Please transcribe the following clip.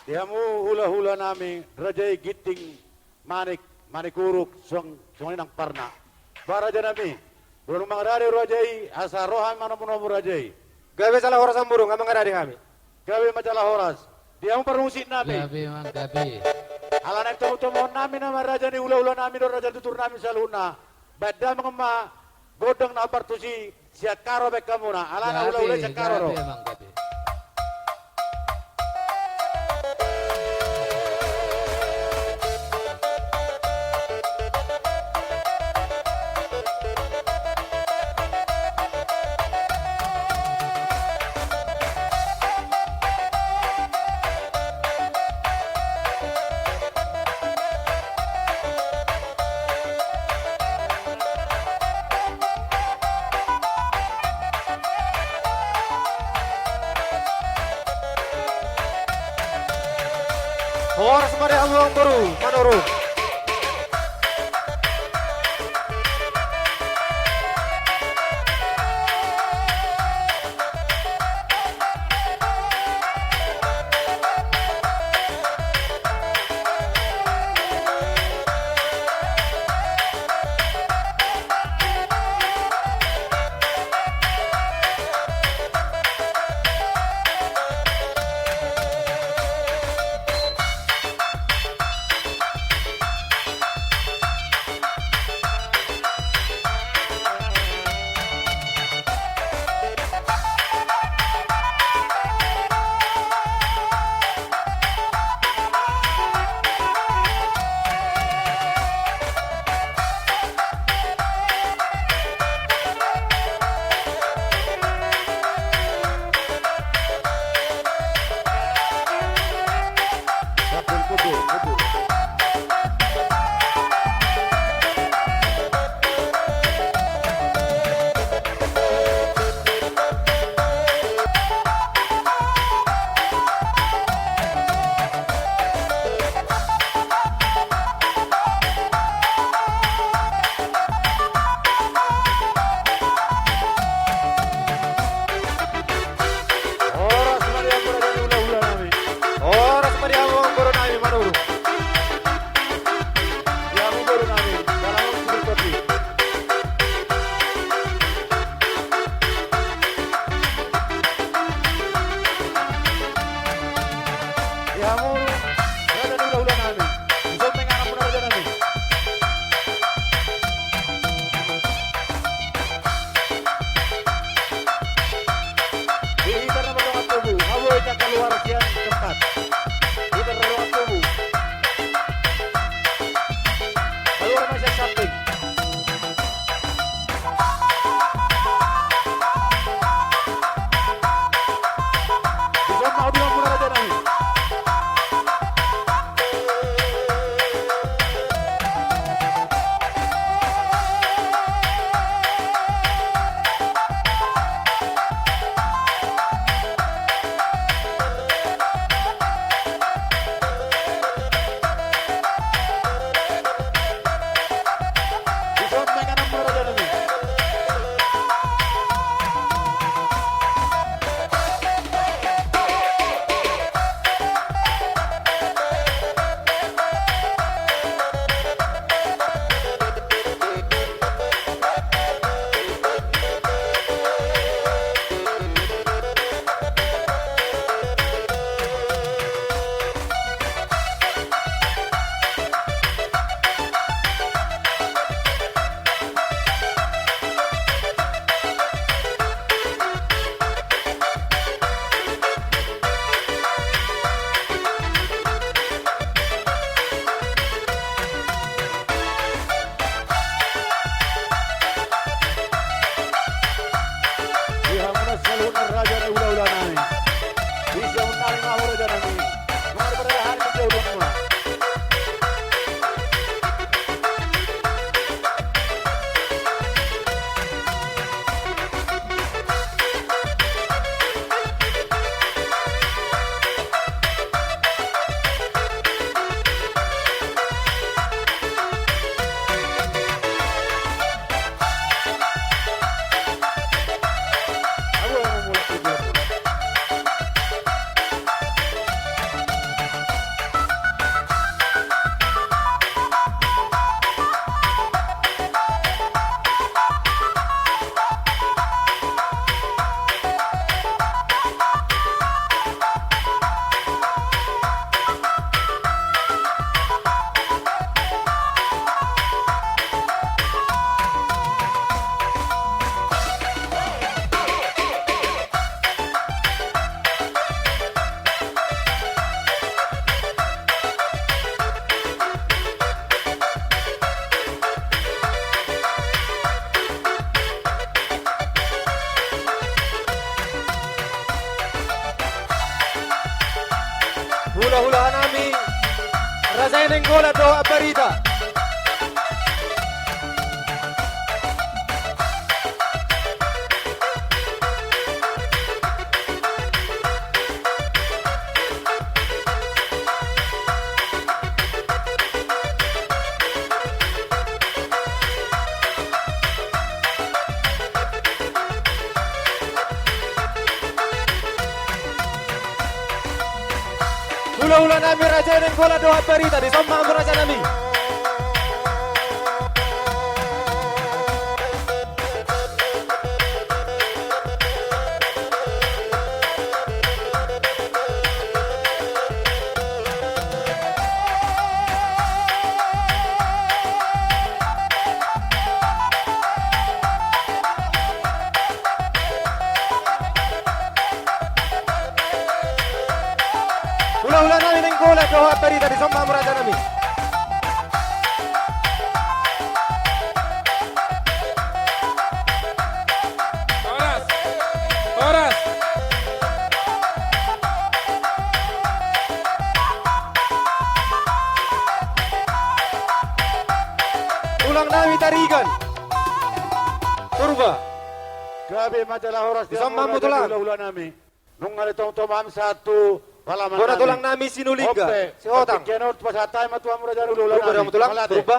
Diamu hula-hula nami rajai giting manikuruk suang nang parna. Baraja nami. Burung mangadari rajai asa rohan mana puno rajai. Gawe salah horas amburu ngamang ada kami. Gawe majalah horas. Diamu permusit nami. Gabi mang gabi. Alanak temu nami nama raja ni hula-hula nami do raja tutur nami saluna. Beda mengema godong na partusi siak karo bekamuna. Alana hula-hula siak karo. Gabi mang gabi. Horas mari aluang baru manuru. Hula-hulahan namin. Raja Nenggola do Aparita. Hula-hula namin Raja Nenggola do Aparita. Disambang mo Raja namin. Hula-hula namin Nenggola do Aparita. Disambang mo Raja namin. Oras. Oras. Ulang namin Tarigan. Turba. Grabe, madalang oras di Isang ang mambo mga tulang. hula-hula namin. Nung alitong tumam sa atu, palaman Gora tulang namin Sinuliga. Si Hotang. Kenot pa sa tayo matuwa mo na dyan hula Turba daw mo tulang. Malate. Turba.